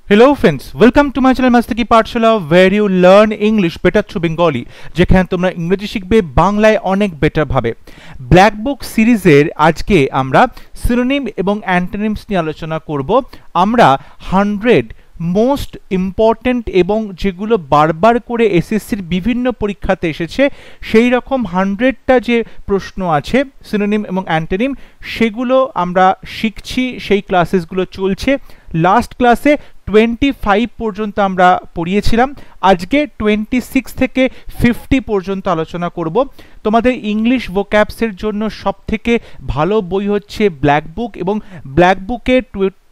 Hello friends, welcome to my channel Mastaki Pathshala where you learn English better through Bengali যেখানে তোমরা ইংরেজি শিখবে বাংলায় অনেক বেটার ভাবে। ব্ল্যাক বুক সিরিজের আজকে আমরা সিনোনিম এবং অ্যান্টোনিমস নিয়ে আলোচনা করব। আমরা 100 মোস্ট ইম্পর্টেন্ট এবং যেগুলো বারবার করে এসএসসির বিভিন্ন পরীক্ষাতে এসেছে সেই রকম 100টা যে প্রশ্ন আছে সিনোনিম এবং অ্যান্টোনিম সেগুলো আমরা শিখছি, সেই ক্লাসেসগুলো চলছে। লাস্ট ক্লাসে 25 পর্যন্ত আমরা পড়িয়েছিলাম, আজকে 26 থেকে 50 পর্যন্ত আলোচনা করব। তোমাদের ইংলিশ ভোক্যাবসের জন্য সবথেকে ভালো বই হচ্ছে ব্ল্যাক বুক, এবং ব্ল্যাক বুকের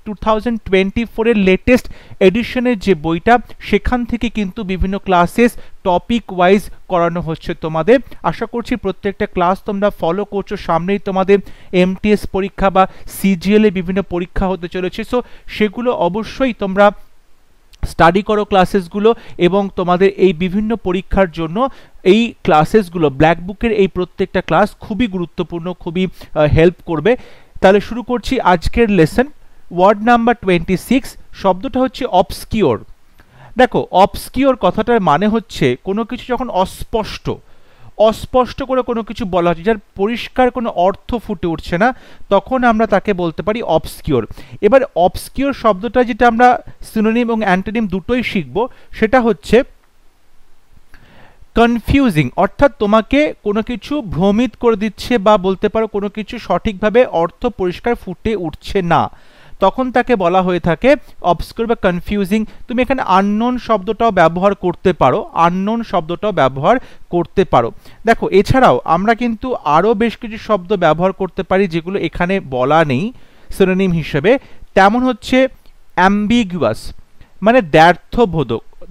2024 এর লেটেস্ট এডিশনের যে বইটা সেখান থেকে কিন্তু বিভিন্ন ক্লাসেস টপিক ওয়াইজ করানো হচ্ছে তোমাদের। আশা করছি প্রত্যেকটা ক্লাস তোমরা ফলো করছো। সামনেই তোমাদের এমটিএস পরীক্ষা বা সিজিএল এ বিভিন্ন পরীক্ষা হতে চলেছে, সো সেগুলো অবশ্যই তোমরা স্টাডি করো ক্লাসেসগুলো, এবং তোমাদের এই বিভিন্ন পরীক্ষার জন্য এই ক্লাসেসগুলো ব্ল্যাক বুকের এই প্রত্যেকটা ক্লাস খুবই গুরুত্বপূর্ণ, খুবই হেল্প করবে। তাহলে শুরু করছি আজকের লেসন। ওয়ার্ড নাম্বার 26, শব্দটা হচ্ছে অবস্কিওর। দেখো, অবস্কিওর কথাটার মানে হচ্ছে কোনো কিছু যখন অস্পষ্ট করে কোনো কিছু বলা হচ্ছে, যার পরিষ্কার কোনো অর্থ ফুটে উঠছে না, তখন আমরা তাকে বলতে পারি অবস্কিওর। এবার অবস্কিওর শব্দটা যেটা আমরা সিনোনিম এবং অ্যান্টোনিম দুটোই শিখবো, সেটা হচ্ছে কনফিউজিং, অর্থাৎ তোমাকে কোনো কিছু ভ্রমিত করে দিচ্ছে বা বলতে পারো কোনো কিছু সঠিকভাবে অর্থ পরিষ্কার ফুটে উঠছে না, তখন তাকে বলা হয়ে থাকে অবস্কিওর বা কনফিউজিং। তুমি এখানে আননোন শব্দটাও ব্যবহার করতে পারো, দেখো এছাড়াও আমরা কিন্তু আরও বেশ কিছু শব্দ ব্যবহার করতে পারি যেগুলো এখানে বলা নেই সিনোনিম হিসেবে। তেমন হচ্ছে অ্যাম্বিগুয়াস, মানে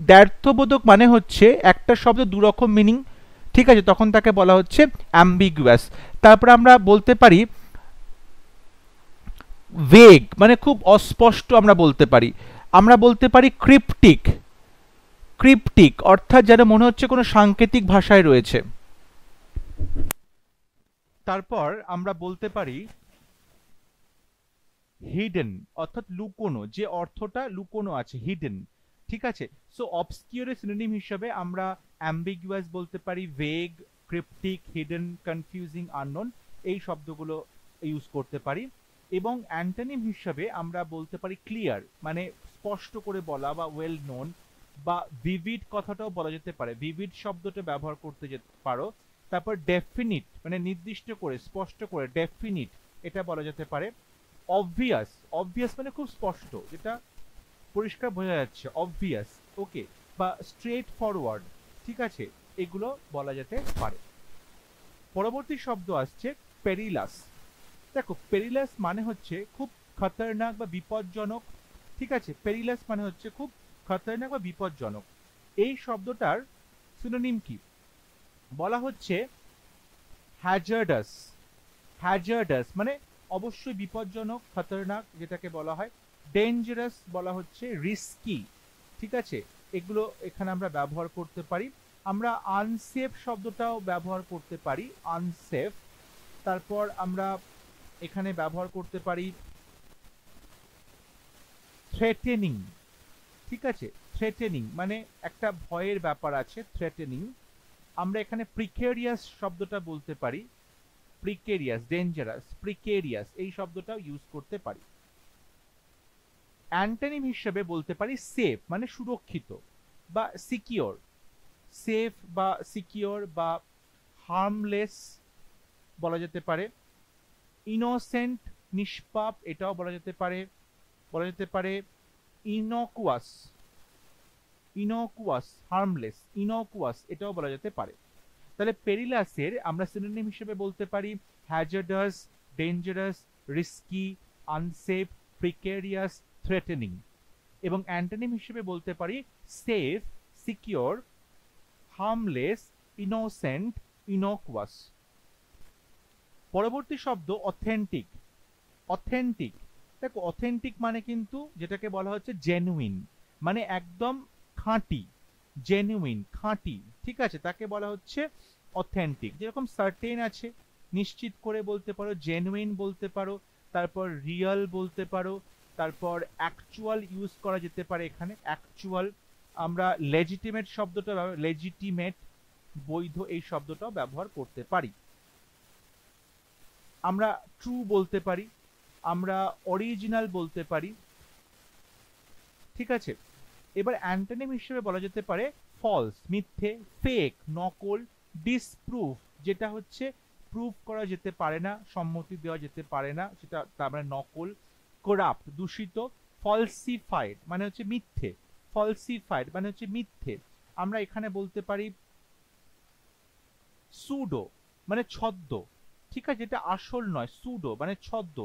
দ্ব্যর্থবোধক মানে হচ্ছে একটা শব্দ দুরকম মিনিং, ঠিক আছে, তখন তাকে বলা হচ্ছে অ্যাম্বিগুয়াস। তারপর আমরা বলতে পারি ভেগ, মানে খুব অস্পষ্ট আমরা বলতে পারি ক্রিপ্টিক, অর্থাৎ যেন মনে হচ্ছে কোনো সাংকেতিক ভাষায় রয়েছে। তারপর আমরা বলতে পারি হিডেন, অর্থাৎ লুকোনো, যে অর্থটা লুকোনো আছে, হিডেন, ঠিক আছে। সো অবস্কিওরের সিনোনিম হিসেবে আমরা অ্যাম্বিগুয়াস বলতে পারি, vague, cryptic, hidden, confusing, unknown, এই শব্দগুলো ইউজ করতে পারি। এবং অ্যান্টোনিম হিসেবে আমরা বলতে পারি ক্লিয়ার, মানে স্পষ্ট করে বলা বা ওয়েল নোন, বা ভিভিড কথাটাও বলা যেতে পারে, ভিভিড শব্দটা ব্যবহার করতে যেতে পারো। তারপর ডেফিনিট, মানে নির্দিষ্ট করে স্পষ্ট করে, ডেফিনিট এটা বলা যেতে পারে। অবভিয়াস মানে খুব স্পষ্ট, যেটা পরিষ্কার বোঝা যাচ্ছে, অবভিয়াস, ওকে, বা স্ট্রেট ফরওয়ার্ড, ঠিক আছে, এগুলো বলা যেতে পারে। পরবর্তী শব্দ আসছে পেরিলাস। দেখো, পেরিলাস মানে হচ্ছে খুব খতরনাক বা বিপজ্জনক, ঠিক আছে, পেরিলাস মানে হচ্ছে খুব খতরনাক বা বিপজ্জনক। এই শব্দটার সিনোনিম কি বলা হচ্ছে হ্যাজার্ডাস মানে অবশ্যই বিপজ্জনক, খতরনাক যেটাকে বলা হয়। ডেঞ্জারাস বলা হচ্ছে রিস্কি, ঠিক আছে, এগুলো এখানে আমরা ব্যবহার করতে পারি। আমরা আনসেফ শব্দটাও ব্যবহার করতে পারি, আনসেফ। তারপর আমরা এখানে ব্যবহার করতে পারি থ্রেটেনিং, ঠিক আছে, থ্রেটেনিং মানে একটা ভয়ের ব্যাপার আছে, থ্রেটেনিং। আমরা এখানে প্রিকেরিয়াস শব্দটা বলতে পারি, প্রিকেরিয়াস, ডেঞ্জারাস, প্রিকেরিয়াস, এই শব্দটাও ইউজ করতে পারি। অ্যান্টোনিম হিসেবে বলতে পারি সেফ, মানে সুরক্ষিত বা সিকিওর, সেফ বা সিকিওর বা হার্মলেস বলা যেতে পারে। ইনোসেন্ট, নিষ্পাপ, এটাও বলা যেতে পারে। ইনোকুয়াস, হার্মলেস, ইনোকুয়াস, এটাও বলা যেতে পারে। তাহলে পেরিলাসের আমরা সিনোনিম হিসেবে বলতে পারি hazardous, dangerous, risky, unsafe, precarious, threatening. এবং অ্যান্টোনিম হিসেবে বলতে পারি safe, secure, harmless, innocent, innocuous. পরবর্তী শব্দ অথেন্টিক। দেখো, অথেন্টিক মানে কিন্তু যেটাকে বলা হচ্ছে জেনুইন, মানে একদম খাঁটি, জেনুইন, খাঁটি, ঠিক আছে, তাকে বলা হচ্ছে অথেন্টিক। যেরকম সার্টেন আছে, নিশ্চিত করে বলতে পারো, জেনুইন বলতে পারো, তারপর রিয়েল বলতে পারো, তারপর অ্যাকচুয়াল ইউজ করা যেতে পারে এখানে, অ্যাকচুয়াল। আমরা লেজিটিমেট শব্দটা, লেজিটিমেট বৈধ এই শব্দটাও ব্যবহার করতে পারি। আমরা ট্রু বলতে পারি, আমরা অরিজিনাল বলতে পারি, ঠিক আছে। এবার অ্যান্টোনিম হিসেবে বলা যেতে পারে ফলস, মিথ্যে, ফেক, নকল, ডিসপ্রুভ, যেটা হচ্ছে প্রুফ করা যেতে পারে না, সম্মতি দেওয়া যেতে পারে না, সেটা তার মানে নকল। করাপ্ট, দূষিত। ফলসিফাইড মানে হচ্ছে মিথ্যে, ফলসিফাইড মানে হচ্ছে মিথ্যে। আমরা এখানে বলতে পারি সুডো মানে ছদ্ম, ঠিক আছে, যেটা আসল নয়, সুডো মানে ছদ্ম।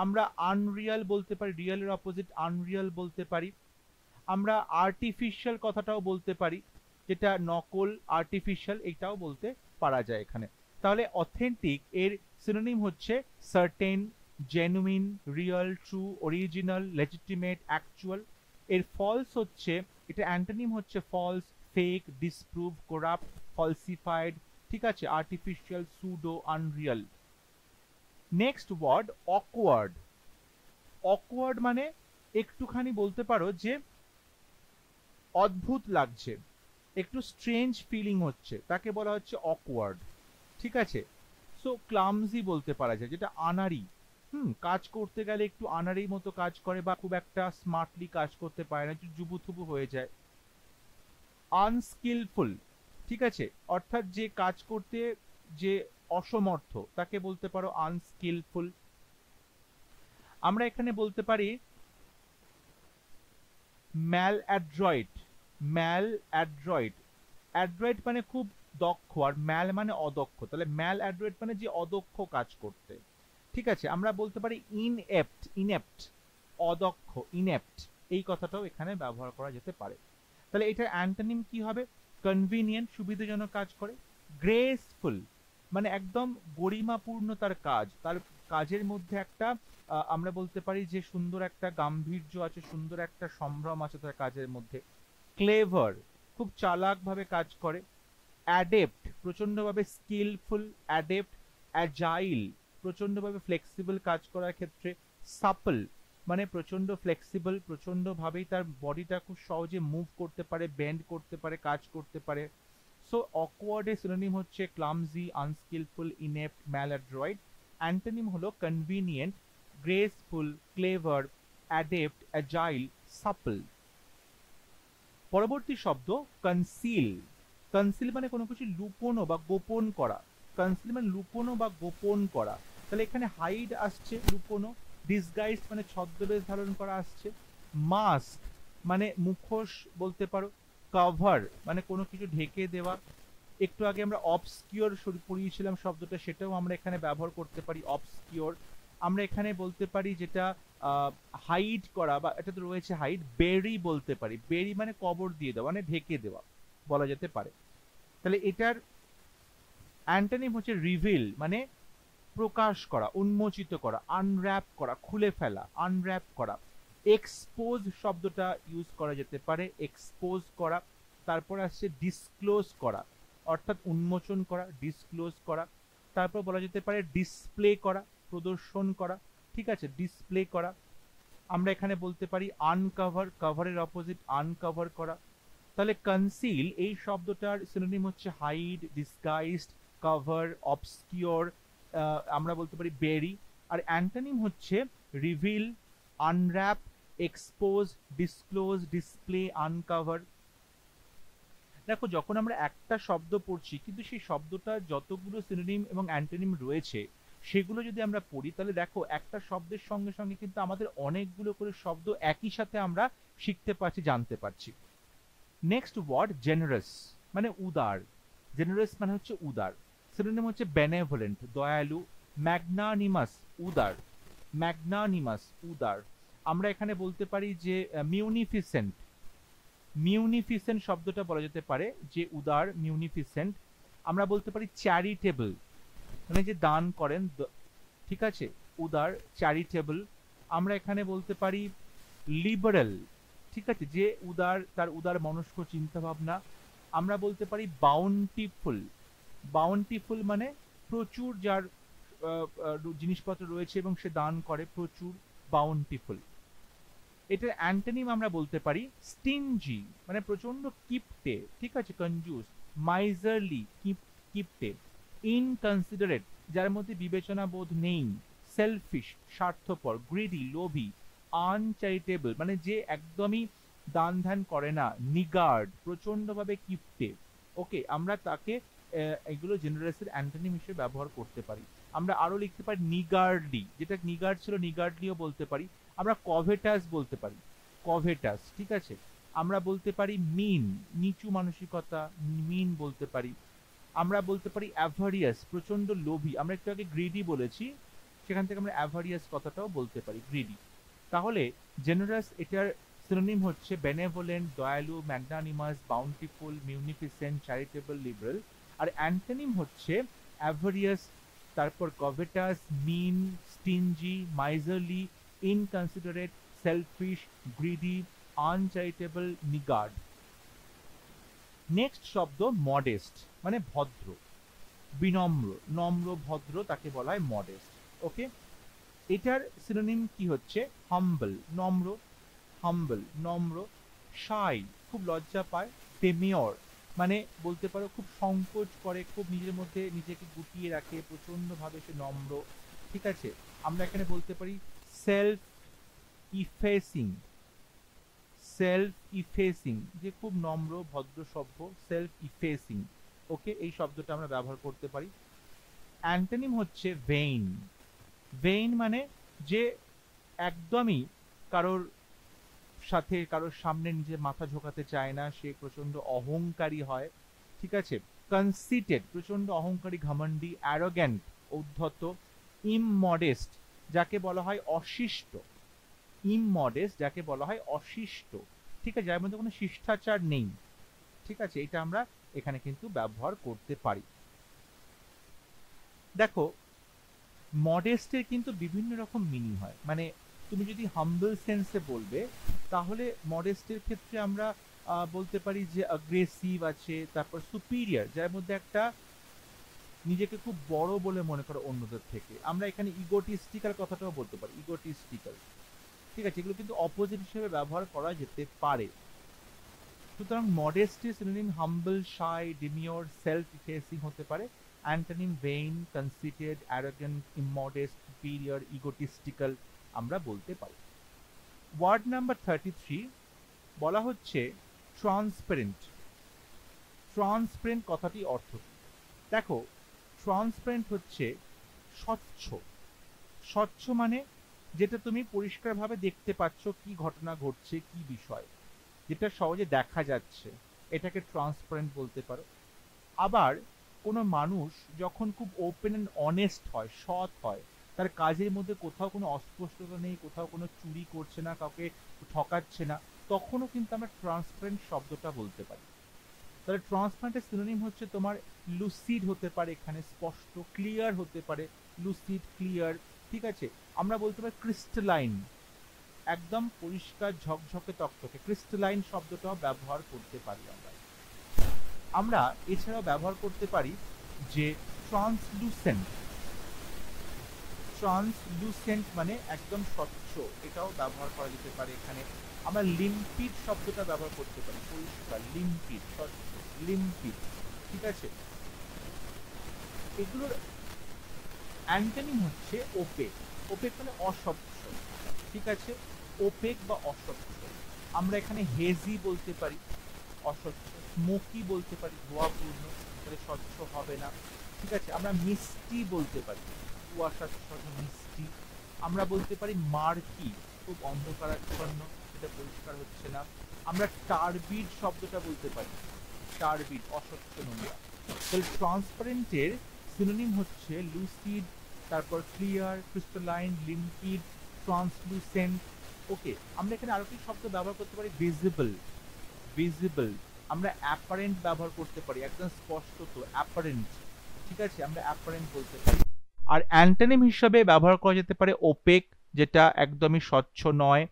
আমরা আনরিয়াল বলতে পারি, রিয়েলের অপোজিট আনরিয়াল বলতে পারি। আমরা আর্টিফিশিয়াল কথাটাও বলতে পারি, যেটা নকল, আর্টিফিশিয়াল, এটাও বলতে পারা যায় এখানে। তাহলে অথেন্টিক এর সিনোনিম হচ্ছে certain, genuine, real, true, original, legitimate, actual. এর ফলস হচ্ছে, এটা অ্যান্টোনিম হচ্ছে false, fake, disprove, corrupt, falsified, ঠিক আছে, artificial, pseudo, unreal. Next word awkward. Awkward মানে একটুখানি বলতে পারো যে অদ্ভুত লাগছে, একটু স্ট্রেঞ্জ ফিলিং হচ্ছে, তাকে বলা হচ্ছে অকওয়ার্ড, ঠিক আছে। সো ক্লামজি বলতে পারা যায়, যেটা আনাড়ি, কাজ করতে গেলে একটু আনাড়ির মতো কাজ করে, বা খুব একটা স্মার্টলি কাজ করতে পারে না, একটু জুবুথুবু হয়ে যায়। আনস্কিলফুল, ঠিক আছে, অর্থাৎ যে কাজ করতে যে অসমর্থ, তাকে বলতে পারো আনস্কিলফুল। আমরা এখানে বলতে পারি ম্যাল অ্যাড্রয়েড, ম্যাল অ্যাড্রয়েড, অ্যাড্রয়েড মানে খুব দক্ষ, আর ম্যাল মানে অদক্ষ, তাহলে ম্যাল অ্যাড্রয়েড মানে যে অদক্ষ কাজ করতে, ঠিক আছে। আমরা বলতে পারি ইনএপ্ট, ইনএপ্ট অদক্ষ, ইনএপ্ট, এই কথাটাও এখানে ব্যবহার করা যেতে পারে। তাহলে এটার অ্যান্টোনিম কি হবে? কনভিনিয়েন্ট, সুবিধাজনক কাজ করে। গ্রেসফুল মানে একদম গরিমাপূর্ণ তার কাজ, তার কাজের মধ্যে একটা আমরা বলতে পারি যে সুন্দর একটা গাম্ভীর্য আছে, সুন্দর একটা সম্ভ্রম আছে তার কাজের মধ্যে। ক্লেভার খুব চালাকভাবে কাজ করে। অ্যাডেপ্ট প্রচণ্ডভাবে স্কিলফুল, অ্যাডেপ্ট। অ্যাজাইল প্রচণ্ডভাবে ফ্লেক্সিবল কাজ করার ক্ষেত্রে। সাপল মানে প্রচণ্ড ফ্লেক্সিবল, প্রচণ্ডভাবেই তার বডিটা খুব সহজে মুভ করতে পারে, বেন্ড করতে পারে, কাজ করতে পারে। সো অকওয়ার্ডের সিনোনিম হচ্ছে ক্লামজি, আনস্কিলফুল, ইনেপ্ট, ম্যালঅ্যাড্রয়েড। অ্যান্টোনিম হলো convenient, graceful, clever, adept, agile, supple. পরবর্তী শব্দ কনসিল। কনসিল মানে কোনো কিছু লুকোনো বা গোপন করা, কনসিল মানে লুকোনো বা গোপন করা। তাহলে এখানে হাইড আসছে, লুকোনো। ডিসগাইজ মানে ছদ্মবেশ ধারণ করা আসছে। মাস্ক মানে মুখোশ বলতে পারো। কভার মানে কোনো কিছু ঢেকে দেওয়া। একটু আগে আমরা অবস্কিওর পড়িয়েছিলাম শব্দটা, সেটাও আমরা এখানে ব্যবহার করতে পারি, অবস্কিওর। আমরা এখানে বলতে পারি যেটা হাইড করা, বা এটা তো রয়েছে হাইড, বেরি বলতে পারি। বেরি মানে কবর দিয়ে দেওয়া, মানে ঢেকে দেওয়া বলা যেতে পারে। তাহলে এটার অ্যান্টোনিম হচ্ছে রিভিল মানে প্রকাশ করা, উন্মোচিত করা, আনর্যাপ করা, খুলে ফেলা, আনর্যাপ করা। এক্সপোজ শব্দটা ইউজ করা যেতে পারে, এক্সপোজ করা। তারপর আসছে ডিসক্লোজ করা, অর্থাৎ উন্মোচন করা, ডিসক্লোজ করা। তারপর বলা যেতে পারে ডিসপ্লে করা, প্রদর্শন করা, ঠিক আছে, ডিসপ্লে করা। আমরা এখানে বলতে পারি আনকভার, কভারের অপোজিট আনকভার করা। তাহলে কনসিল এই শব্দটার সিনোনিম হচ্ছে হাইড, ডিসগাইজড, কভার, অবস্কিওর, আমরা বলতে পারি বেরি। আর অ্যান্টোনিম হচ্ছে reveal, unwrap, expose, disclose, display, uncover. দেখো যখন আমরা একটা শব্দ পড়ছি, কিন্তু সেই শব্দটা যতগুলো সিনোনিম এবং অ্যান্টোনিম রয়েছে সেগুলো যদি আমরা পড়ি, তাহলে দেখো একটা শব্দের সঙ্গে সঙ্গে কিন্তু আমাদের অনেকগুলো করে শব্দ একই সাথে আমরা শিখতে পারছি, জানতে পারছি। নেক্সট ওয়ার্ড জেনারাস মানে উদার। জেনারাস মানে হচ্ছে উদার। সিনোনিম হচ্ছে বেনেভোলেন্ট, দয়ালু। ম্যাগনানিমাস উদার, ম্যাগনানিমাস উদার। আমরা এখানে বলতে পারি যে মিউনিফিসেন্ট, মিউনিফিসেন্ট শব্দটা বলা যেতে পারে যে উদার, মিউনিফিসেন্ট। আমরা বলতে পারি চ্যারিটেবল মানে যে দান করেন, ঠিক আছে, উদার, চ্যারিটেবল। আমরা এখানে বলতে পারি লিবারেল, ঠিক আছে, যে উদার, তার উদার মনস্ক চিন্তা ভাবনা। আমরা বলতে পারি বাউন্টিফুল, বাউন্টিফুল মানে প্রচুর যার জিনিসপত্র রয়েছে এবং সে দান করে প্রচুর, বাউন্টিফুল। এটার অ্যান্টোনিম আমরা বলতে পারি স্টিনজি, মানে প্রচন্ড কিপটে, ঠিক আছে, কনজুস, মাইজারলি, কিপটে, ইনকনসিডারেট, যার মধ্যে বিবেচনা বোধ নেই, সেলফিশ, স্বার্থপর, গ্রিডি, লোভী, আনচ্যারিটেবল, মানে যে একদমই দান ধ্যান করে না, নিগার্ড, প্রচন্ডভাবে কিপটে। ওকে, আমরা তাকে এগুলো জেনারেসের অ্যান্টোনিম হিসেবে ব্যবহার করতে পারি। আমরা আরো লিখতে পারি নিগার্ডলি, যেটা নিগার্ড ছিল নিগার্ডলিও বলতে পারি। আমরা কভেটাস বলতে পারি, কভেটাস, ঠিক আছে। আমরা বলতে পারি মিন, নিচু মানসিকতা, মিন বলতে পারি। আমরা বলতে পারি অ্যাভারিয়াস, প্রচন্ড লোভী, আমরা একটু আগে গ্রিডি বলেছি, সেখান থেকে আমরা অ্যাভারিয়াস কথাটাও বলতে পারি, গ্রিডি। তাহলে জেনারাস এটার সিনোনিম হচ্ছে বেনেভোলেন্ট, দয়ালু, magnanimous, bountiful, munificent, charitable, liberal. আর অ্যান্টোনিম হচ্ছে অ্যাভারিয়াস, তারপর covetous, mean, stingy, miserly, inconsiderate, selfish, greedy, uncharitable, niggard. Next শব্দ মডেস্ট, মানে ভদ্র, বিনম্র, নম্র, ভদ্র, তাকে বলা হয় মডেস্ট। ওকে, এটার সিনোনিম কি হচ্ছে হাম্বল, নম্র, হাম্বল, নম্র। শাই, খুব লজ্জা পায়। ডেমিওর, মানে বলতে পারো খুব সংকোচ করে, খুব নিজের মধ্যে নিজেকে গুটিয়ে রাখে, প্রচন্ড ভাবে সে নম্র, ঠিক আছে। আমরা এখানে বলতে পারি সেলফ ইফেসিং, সেলফ ইফেসিং, যে খুব নম্র ভদ্র সভ্য, সেলফ ইফেসিং। ওকে, এই শব্দটা আমরা ব্যবহার করতে পারি। অ্যান্টোনিম হচ্ছে ভেইন, ভেইন মানে যে একদমই কারোর সাথে, কারোর সামনে নিজের মাথা ঝোকাতে চায় না, সে প্রচন্ড অহংকারী হয়, ঠিক আছে। কনসিটেড, প্রচন্ড অহংকারী, ঘমন্ডি। অ্যারোগ্যান্ট, উদ্ধত। ইমমডেস্ট, যাকে বলা হয় অশিষ্ট, ইমমডেস্ট যাকে বলা হয় অশিষ্ট, ঠিক আছে, যার মধ্যে কোনো শিষ্টাচার নেই, ঠিক আছে। এটা আমরা এখানে কিন্তু ব্যবহার করতে পারি। দেখো, মডেস্টের কিন্তু বিভিন্ন রকম মিনিং হয়, মানে তুমি যদি হাম্বল সেন্সে বলবে, তাহলে মডেস্টের ক্ষেত্রে আমরা বলতে পারি যে অ্যাগ্রেসিভ আছে, তারপর সুপিরিয়র, যার মধ্যে একটা নিজেকে খুব বড় বলে মনে করো অন্যদের থেকে। আমরা এখানে ইগোটিস্টিক্যাল কথাটাও বলতে পারি, ইগোটিস্টিক্যাল, ঠিক আছে। এগুলো কিন্তু অপোজিট হিসেবে ব্যবহার করা যেতে পারে। সুতরাং মডেস্টের সিনোনিম হাম্বল, শাই, ডিমিওর, সেলফ ইফেসিং হতে পারে। Antonym vain, conceited, arrogant, immodest, superior, egotistical আমরা বলতে পারি। ওয়ার্ড নাম্বার 33 বলা হচ্ছে ট্রান্সপারেন্ট। ট্রান্সপারেন্ট কথাটি অর্থ কি? দেখো, ট্রান্সপারেন্ট হচ্ছে স্বচ্ছ। স্বচ্ছ মানে যেটা তুমি পরিষ্কারভাবে দেখতে পাচ্ছ কি ঘটনা ঘটছে, কি বিষয়, যেটা সহজে দেখা যাচ্ছে, এটাকে ট্রান্সপারেন্ট বলতে পারো। আবার কোনো মানুষ যখন খুব ওপেন অ্যান্ড অনেস্ট হয়, সৎ হয়, তার কাজের মধ্যে কোথাও কোনো অস্পষ্টতা নেই, কোথাও কোনো চুরি করছে না, কাউকে ঠকাচ্ছে না, তখনও কিন্তু আমরা ট্রান্সপারেন্ট শব্দটা বলতে পারি। তাহলে ট্রান্সপারেন্টের সিনোনিম হচ্ছে তোমার লুসিড হতে পারে, এখানে স্পষ্ট, ক্লিয়ার হতে পারে, লুসিড, ক্লিয়ার, ঠিক আছে। আমরা বলতে পারি ক্রিস্টালাইন, একদম পরিষ্কার, ঝকঝকে, তকতকে, ক্রিস্টালাইন শব্দটাও ব্যবহার করতে পারি আমরা। আমরা এছাড়াও ব্যবহার করতে পারি যে ট্রান্সলুসেন্ট, ট্রান্সলুসেন্ট মানে একদম স্বচ্ছ, এটাও ব্যবহার করা যেতে পারে এখানে। আমরা লিম্পিড শব্দটা ব্যবহার করতে পারি, পরিষ্কার, লিম্পিড, স্বচ্ছ, লিম্পিড, ঠিক আছে। এগুলোর অ্যান্টোনিম হচ্ছে ওপেক, ওপেক মানে অস্বচ্ছ, ঠিক আছে, ওপেক বা অস্বচ্ছ। আমরা এখানে হেজি বলতে পারি, অস্বচ্ছ। স্মোকি বলতে পারি, ধোঁয়াপূর্ণ, তাহলে স্বচ্ছ হবে না, ঠিক আছে। আমরা মিষ্টি বলতে পারি, কুয়াশাচ্ছন্ন, মিষ্টি। আমরা বলতে পারি মার্কি, খুব অন্ধকারাচ্ছন্ন, সেটা পরিষ্কার হচ্ছে না। আমরা টারবিড শব্দটা বলতে পারি, টারবিড, অস্বচ্ছ, নোংরা। তাহলে ট্রান্সপারেন্টের সিনোনিম হচ্ছে লুসিড, তারপর ক্লিয়ার, ক্রিস্টালাইন, লিম্পিড, ট্রান্সলুসেন্ট। ওকে, আমরা এখানে আরো কি শব্দ ব্যবহার করতে পারি? Visible, visible. আমরা অ্যাপারেন্ট ব্যবহার করতে পারি, একদম স্পষ্টত, অ্যাপারেন্ট, ঠিক আছে, আমরা অ্যাপারেন্ট বলতে পারি। আর অ্যান্টোনিম হিসাবে ব্যবহার করা যেতে পারে ওপেক, যেটা একদমই স্বচ্ছ নয়,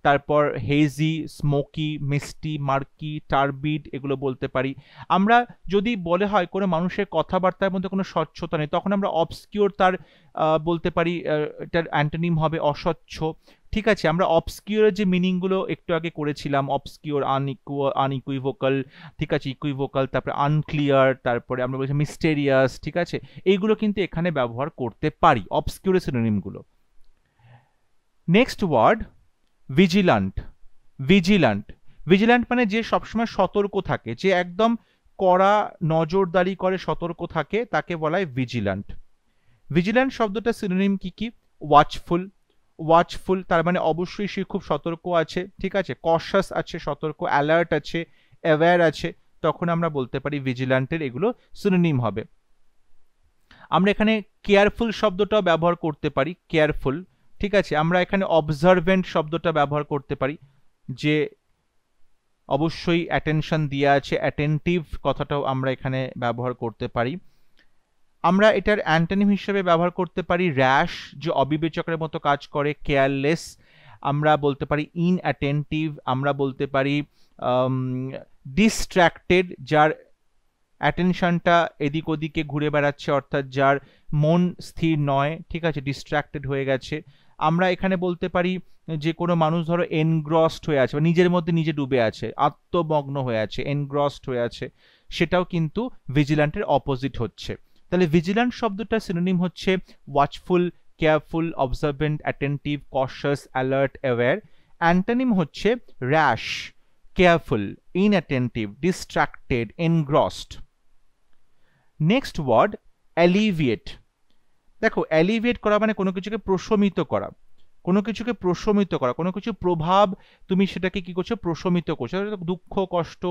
তারপর হেজি, স্মোকি, মিস্টি, মার্কি, টারবিড, এগুলো বলতে পারি। আমরা যদি বলে হয় কোনো মানুষের কথাবার্তার মধ্যে কোনো স্বচ্ছতা নেই, তখন আমরা অবস্কিউর তার বলতে পারি, এটার অ্যান্টোনিম হবে অস্বচ্ছ। ঠিক আছে, আমরা অবস্কিউরের যে মিনিংগুলো একটু আগে করেছিলাম, অবস্কিউর, আনইকুইভোকাল, ঠিক আছে, ইকুইভোকাল, তারপরে আনক্লিয়ার, তারপরে আমরা বলছি মিস্টেরিয়াস, ঠিক আছে, এইগুলো কিন্তু এখানে ব্যবহার করতে পারি, অবস্কিউরের সিনোনিমগুলো। Next word vigilant. Vigilant, vigilant মানে যে সবসময় সতর্ক থাকে, যে একদম কড়া নজরদারি করে, সতর্ক থাকে, তাকে বলা হয় ভিজিল্যান্ট। ভিজিল্যান্ট শব্দটা সিনোনিম কি কি? ওয়াচফুল, ওয়াচফুল তার মানে অবশ্যই সে খুব সতর্ক আছে, ঠিক আছে, কশাস আছে, সতর্ক, অ্যালার্ট আছে, অ্যাওয়্যার আছে, তখন আমরা বলতে পারি ভিজিল্যান্টের এগুলো সিনোনিম হবে। আমরা এখানে কেয়ারফুল শব্দটাও ব্যবহার করতে পারি, কেয়ারফুল, ঠিক আছে। আমরা এখানে অবজারভেন্ট শব্দটা ব্যবহার করতে পারি, যে অবশ্যই অ্যাটেনশন দিয়ে আছে, অ্যাটেন্টিভ কথাটাও আমরা এখানে ব্যবহার করতে পারি। আমরা এটার অ্যান্টোনিম হিসেবে ব্যবহার করতে পারি র্যাশ, যে অবিবেচকের মতো কাজ করে, কেয়ারলেস, আমরা বলতে পারি ইনঅ্যাটেন্টিভ, আমরা বলতে পারি ডিস্ট্র্যাক্টেড, যার অ্যাটেনশনটা এদিক ওদিকে ঘুরে বেড়াচ্ছে, অর্থাৎ যার মন স্থির নয়, ঠিক আছে, ডিস্ট্র্যাক্টেড হয়ে গেছে। আমরা এখানে বলতে পারি যে কোনো মানুষ ধরো এনগ্রসড হয়ে আছে, বা নিজের মধ্যে নিজে ডুবে আছে, আত্মমগ্ন হয়ে আছে, এনগ্রসড হয়ে আছে, সেটাও কিন্তু ভিজিল্যান্টের অপোজিট হচ্ছে। তাহলে ভিজিল্যান্ট শব্দটার সিনোনিম হচ্ছে watchful, careful, observant, attentive, cautious, alert, aware. Antonym হচ্ছে rash, careful, inattentive, distracted, engrossed. Next word alleviate. দেখো, অ্যালিভিয়েট করা মানে কোনো কিছুকে প্রশমিত করা, কোনো কিছুকে প্রশমিত করা, কোনো কিছু প্রভাব তুমি সেটাকে কি করছো? প্রশমিত করছো। দুঃখ, কষ্ট,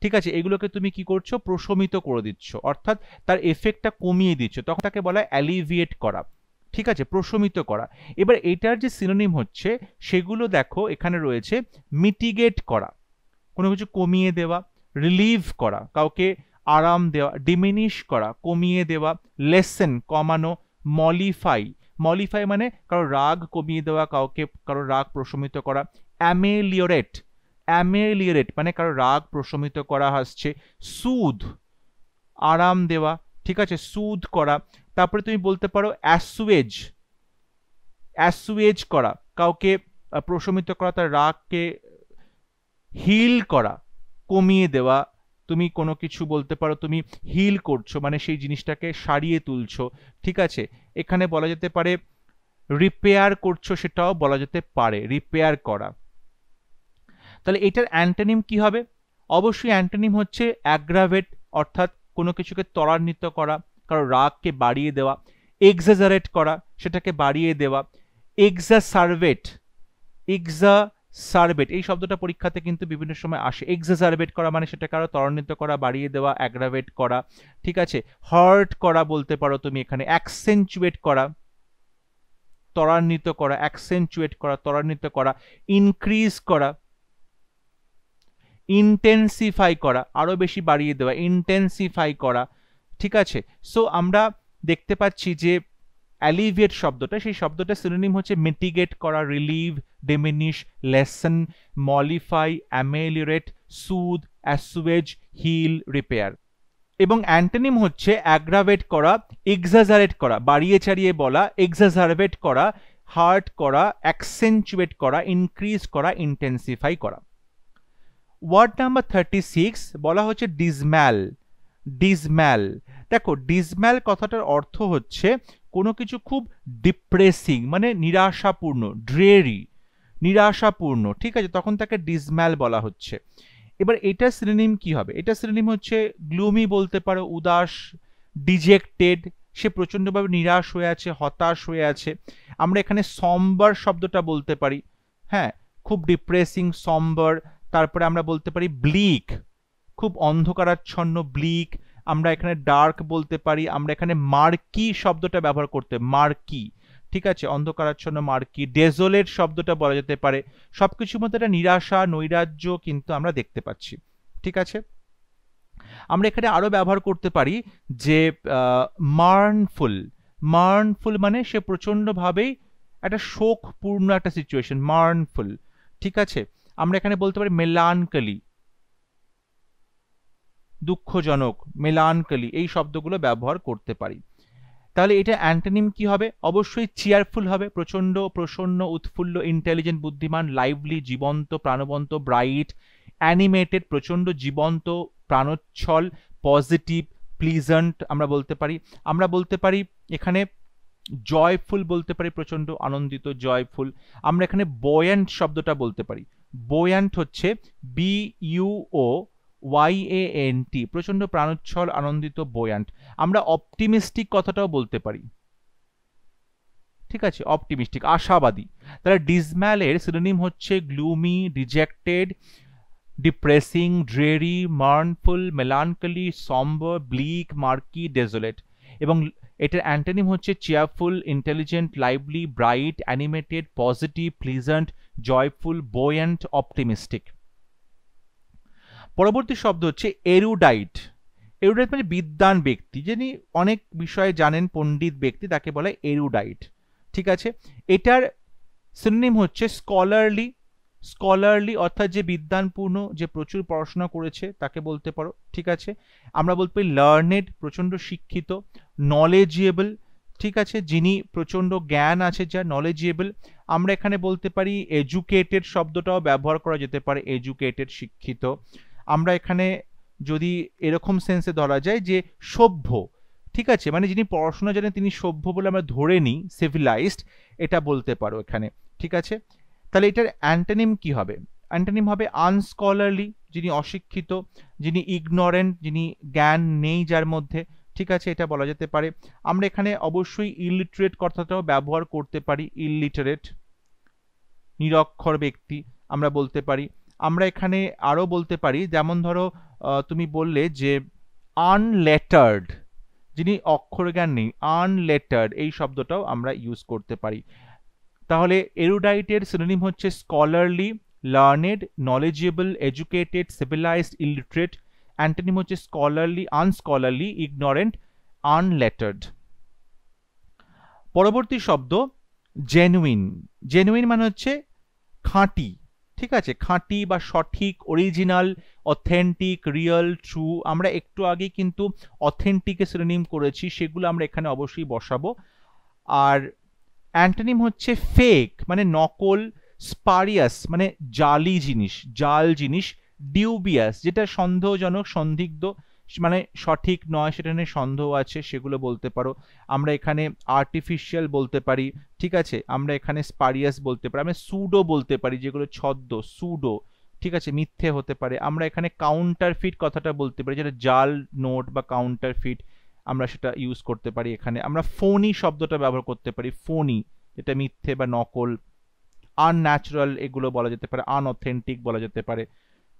ঠিক আছে, এগুলোকে তুমি কি করছো? প্রশমিত করে দিচ্ছ, অর্থাৎ তার এফেক্টটা কমিয়ে দিচ্ছ, তখন তাকে বলা হয় অ্যালিভিয়েট করা, ঠিক আছে, প্রশমিত করা। এবার এটার যে সিনোনিম হচ্ছে সেগুলো দেখো এখানে রয়েছে, মিটিগেট করা, কোনো কিছু কমিয়ে দেওয়া, রিলিভ করা, কাউকে আরাম দেওয়া, ডিমিনিশ করা, কমিয়ে দেওয়া, লেসেন, কমানো, মলিফাই, মলিফাই মানে কারো রাগ কমিয়ে দেওয়া, কাউকে কারো রাগ প্রশমিত করা, অ্যামেলিওরেট, অ্যামেলিওরেট মানে কারো রাগ প্রশমিত করা আসছে, সুদ, আরাম দেওয়া, ঠিক আছে, সুদ করা। তারপরে তুমি বলতে পারো অ্যাসুয়েজ, অ্যাসুয়েজ করা, কাউকে প্রশমিত করা, তার রাগকে হিল করা, কমিয়ে দেওয়া। তুমি কোনো কিছু বলতে পারো তুমি হিল করছো, মানে সেই জিনিসটাকে সারিয়ে তুলছো, ঠিক আছে। এখানে বলা যেতে পারে রিপেয়ার করছো, সেটাও বলা যেতে পারে, রিপেয়ার করা। তাহলে এটার অ্যান্টোনিম কি হবে? অবশ্যই অ্যান্টোনিম হচ্ছে অ্যাগ্রাভেট, অর্থাৎ কোনো কিছুকে ত্বরান্বিত করা, কারো রাগকে বাড়িয়ে দেওয়া, এক্সাজারেট করা, সেটাকে বাড়িয়ে দেওয়া, এক্সাসারভেট, এক্সাসারভেট এই শব্দটা পরীক্ষাতে কিন্তু বিভিন্ন সময় আসে। এক্সাজারভেট করা মানে সেটাকে আরো ত্বরান্বিত করা, বাড়িয়ে দেওয়া, অ্যাগ্রাভেট করা, ঠিক আছে। হার্ট করা বলতে পারো তুমি এখানে, অ্যাকসেন্চুয়েট করা, ত্বরান্বিত করা, অ্যাকসেন্চুয়েট করা, ত্বরান্বিত করা, ইনক্রিজ করা, ইন্টেন্সিফাই করা, আরো বেশি বাড়িয়ে দেওয়া, ইন্টেন্সিফাই করা, ঠিক আছে। সো আমরা দেখতে পাচ্ছি যে অ্যালিভিয়েট শব্দটা, সেই শব্দটা সিনোনিম হচ্ছে মিটিগেট করা, রিলিভ, ডিমিনিশ, লেসন, মলিফাই, অ্যামেলিওরেট, সুদ, অ্যাসুয়েজ, হিল, রিপেয়ার। এবং অ্যান্টোনিম হচ্ছে অ্যাগ্রাভেট করা, এক্সাজারেট করা, বাড়িয়ে চাড়িয়ে বলা, এক্সাজারভেট করা, হার্ট করা, অ্যাকসেন্চুয়েট করা, ইনক্রিজ করা, ইন্টেন্সিফাই করা। ওয়ার্ড নাম্বার 36 বলা হচ্ছে ডিসম্যাল। ডিসম্যাল, দেখো ডিসম্যাল কথাটার অর্থ হচ্ছে কোনো কিছু খুব ডিপ্রেসিং, মানে নিরাশাপূর্ণ, ড্রেরি, নিরাশাপূর্ণ, ঠিক আছে, তখন তাকে ডিসম্যাল বলা হচ্ছে। এবার এটা সিনোনিম কি হবে? এটা সিনোনিম হচ্ছে গ্লুমি বলতে পারো, উদাস, ডিজেক্টেড, সে প্রচন্ডভাবে নিরাশ হয়ে আছে, হতাশ হয়ে আছে। আমরা এখানে সম্বার শব্দটা বলতে পারি, হ্যাঁ, খুব ডিপ্রেসিং, সম্বার। তারপরে আমরা বলতে পারি ব্লিক, খুব অন্ধকারাচ্ছন্ন, ব্লিক। আমরা এখানে ডার্ক বলতে পারি। আমরা এখানে মার্কি শব্দটা ব্যবহার করতে, মার্কি, ঠিক আছে, অন্ধকারাচ্ছন্ন, মার্কি। ডেজোলেট শব্দটা বলা যেতে পারে। সবকিছুর মধ্যে একটা নিরাশা, নৈরাজ্য কিন্তু আমরা দেখতে পাচ্ছি, ঠিক আছে। আমরা এখানে আরো ব্যবহার করতে পারি যে মার্নফুল। মার্নফুল মানে সে প্রচন্ডভাবেই একটা শোকপূর্ণ একটা সিচুয়েশন, মার্নফুল, ঠিক আছে। আমরা এখানে বলতে পারি মেলানকলি, দুঃখজনক, মেলানকলি, এই শব্দগুলো ব্যবহার করতে পারি। তাহলে এটা অ্যান্টোনিম কি হবে? অবশ্যই চেয়ারফুল হবে, প্রচন্ড, প্রসন্ন, উৎফুল্ল, ইন্টেলিজেন্ট, বুদ্ধিমান, লাইভলি, জীবন্ত, প্রাণবন্ত, ব্রাইট, অ্যানিমেটেড, প্রচন্ড জীবন্ত, প্রাণোচ্ছল, পজিটিভ, প্লিজেন্ট আমরা বলতে পারি। আমরা বলতে পারি এখানে জয়ফুল বলতে পারি, প্রচন্ড আনন্দিত, জয়ফুল। আমরা এখানে বয়ান্ট শব্দটা বলতে পারি। বয়ান্ট হচ্ছে BUO YANT, প্রচন্ড প্রাণোচ্ছল, আনন্দিত, বয়ান্ট। আমরা অপটিমিস্টিক কথাটাও বলতে পারি, ঠিক আছে, অপটিমিস্টিক, আশাবাদী। তাহলে ডিসম্যালের সিনোনিম হচ্ছে gloomy, dejected, depressing, dreary, mournful, melancholy, sombre, bleak, murky, desolate. এবং এটার অ্যান্টোনিম হচ্ছে cheerful, intelligent, lively, bright, animated, positive, pleasant, joyful, buoyant, optimistic. পরবর্তী শব্দ হচ্ছে এরুডাইট। এরুডাইট মানে বিদ্বান ব্যক্তি, যিনি অনেক বিষয়ে জানেন, পণ্ডিত ব্যক্তি, তাকে বলে এরুডাইট, ঠিক আছে। এটার সিনোনিম হচ্ছে স্কলারলি। স্কলারলি অর্থাৎ যে বিদ্বানপূর্ণ, যে প্রচুর পড়াশোনা করেছে তাকে বলতে পারো, ঠিক আছে। আমরা বলতে পারি লার্নেড, প্রচণ্ড শিক্ষিত, নলেজেবল, ঠিক আছে, যিনি প্রচণ্ড জ্ঞান আছে, যা নলেজেবল। আমরা এখানে বলতে পারি এডুকেটেড শব্দটাও ব্যবহার করা যেতে পারে, এডুকেটেড, শিক্ষিত। আমরা এখানে যদি এরকম সেন্সে ধরা যায় যে সভ্য, ঠিক আছে, মানে যিনি পড়াশোনা জানেন তিনি সভ্য বলে আমরা ধরে নিই, সিভিলাইজড, এটা বলতে পারো এখানে, ঠিক আছে। তাহলে এটার অ্যান্টোনিম কি হবে? অ্যান্টোনিম হবে আনস্কলারলি, যিনি অশিক্ষিত, যিনি ইগনোরেন্ট, যিনি জ্ঞান নেই যার মধ্যে, ঠিক আছে, এটা বলা যেতে পারে। আমরা এখানে অবশ্যই ইলিটারেট কথাটাও ব্যবহার করতে পারি, ইলিটারেট, নিরক্ষর ব্যক্তি আমরা বলতে পারি। আমরা এখানে আরও বলতে পারি, যেমন ধরো তুমি বললে যে আনলেটার্ড, যিনি অক্ষর জ্ঞান নেই, আনলেটার্ড, এই শব্দটাও আমরা ইউজ করতে পারি। তাহলে এরুডাইটের সিনোনিম হচ্ছে scholarly, learned, knowledgeable, educated, civilised, illiterate. Antonym হচ্ছে স্কলারলি, আনস্কলারলি, ইগনোরেন্ট, আনলেটার্ড। পরবর্তী শব্দ জেনুইন। জেনুইন মানে হচ্ছে খাঁটি, ঠিক আছে, খাঁটি বা সঠিক, অরিজিনাল, অথেন্টিক, রিয়েল, ট্রু। আমরা একটু আগে কিন্তু অথেন্টিকের সিনোনিম করেছি, সেগুলো আমরা এখানে অবশ্যই বসাবো। আর অ্যান্টোনিম হচ্ছে ফেক মানে নকল, স্পারিয়াস মানে জালি জিনিস, জাল জিনিস, ডিউবিয়াস যেটা সন্দেহজনক, সন্দিগ্ধ, মানে সঠিক নয়, সেটা নিয়ে সন্দেহ আছে, সেগুলো বলতে পারো। আমরা এখানে আর্টিফিশিয়াল বলতে পারি, ঠিক আছে, আমরা এখানে স্পারিয়াস বলতে পারি, আমরা সুডো বলতে পারি, যেগুলো ছদ্ম, সুডো, ঠিক আছে, মিথ্যে হতে পারে। আমরা এখানে কাউন্টারফিট কথাটা বলতে পারি, যেটা জাল নোট বা কাউন্টারফিট, আমরা সেটা ইউজ করতে পারি এখানে। আমরা ফোনি শব্দটা ব্যবহার করতে পারি, ফোনি যেটা মিথ্যে বা নকল। আনন্যাচারাল এগুলো বলা যেতে পারে, আনঅথেন্টিক বলা যেতে পারে,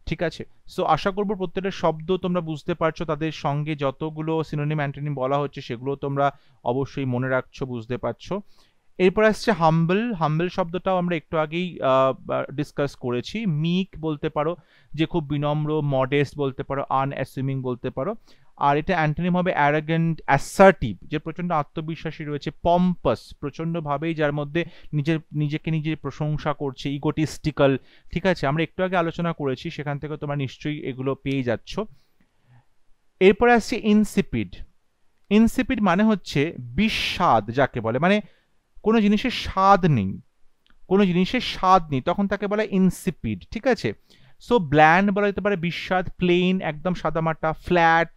ঠিক আছে। সো আশা করবো প্রত্যেকটা শব্দ তোমরা বুঝতে পারছো, তাদের সঙ্গে যতগুলো সিনোনিম অ্যান্টোনিম বলা হচ্ছে সেগুলো তোমরা অবশ্যই মনে রাখছো, বুঝতে পারছো। এরপর আসছে হাম্বল। হাম্বল শব্দটাও আমরা একটু আগেই ডিসকাস করেছি। মিক বলতে পারো, যে খুব বিনম্র, মডেস্ট বলতে পারো, আনঅ্যাসুমিং বলতে পারো। আর এটা অ্যান্টোনিম হবে অ্যারোগেন্ট, অ্যাসার্টিভ, যে প্রচন্ড আত্মবিশ্বাসী রয়েছে, পম্পাস, প্রচন্ডভাবেই যার মধ্যে নিজেকে নিজে প্রশংসা করছে, ইগোটিস্টিক্যাল, ঠিক আছে, আমরা একটু আগে আলোচনা করেছি, সেখান থেকে তোমরা নিশ্চয়ই এগুলো পেয়ে যাচ্ছ। এরপরে আসছে ইনসিপিড। ইনসিপিড মানে হচ্ছে বিস্বাদ যাকে বলে, মানে কোনো জিনিসের স্বাদ নেই, কোনো জিনিসের স্বাদ নেই, তখন তাকে বলে ইনসিপিড, ঠিক আছে। সো ব্ল্যান্ড বলা যেতে পারে, বিস্বাদ, প্লেন একদম সাদামাটা, ফ্ল্যাট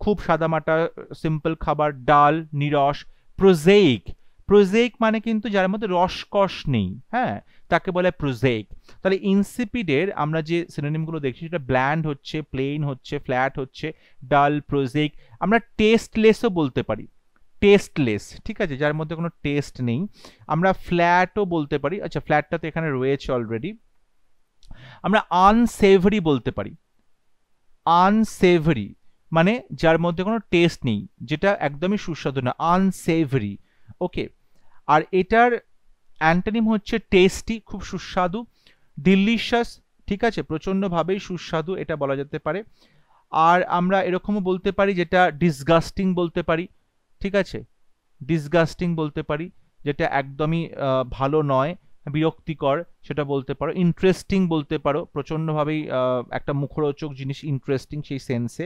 খুব সাদামাটা সিম্পল খাবার, ডাল নিরস, প্রোজেইক। প্রোজেইক মানে কিন্তু যার মধ্যে রসকস নেই, হ্যাঁ, তাকে বলে প্রোজেইক। তাহলে ইনসিপিডের আমরা যে সিনোনিমগুলো দেখছি সেটা ব্ল্যান্ড হচ্ছে, প্লেন হচ্ছে, ফ্ল্যাট হচ্ছে, ডাল, প্রোজেইক। আমরা টেস্টলেসও বলতে পারি, টেস্টলেস, ঠিক আছে, যার মধ্যে কোনো টেস্ট নেই। আমরা ফ্ল্যাটও বলতে পারি, আচ্ছা ফ্ল্যাটটা তো এখানে রয়েছে অলরেডি। আমরা আনসেভারি বলতে পারি, আনসেভারি মানে যার মধ্যে কোনো টেস্ট নেই, যেটা একদমই সুস্বাদু না, আনসেভারি, ওকে। আর এটার অ্যান্টোনিম হচ্ছে টেস্টি, খুব সুস্বাদু, ডিলিশিয়াস, ঠিক আছে, প্রচণ্ডভাবেই সুস্বাদু এটা বলা যেতে পারে। আর আমরা এরকমও বলতে পারি যেটা ডিসগাস্টিং বলতে পারি, ঠিক আছে, ডিসগাস্টিং বলতে পারি, যেটা একদমই ভালো নয়, বিরক্তিকর, সেটা বলতে পারো। ইন্টারেস্টিং বলতে পারো, প্রচণ্ডভাবেই একটা মুখরোচক জিনিস, ইন্টারেস্টিং সেই সেন্সে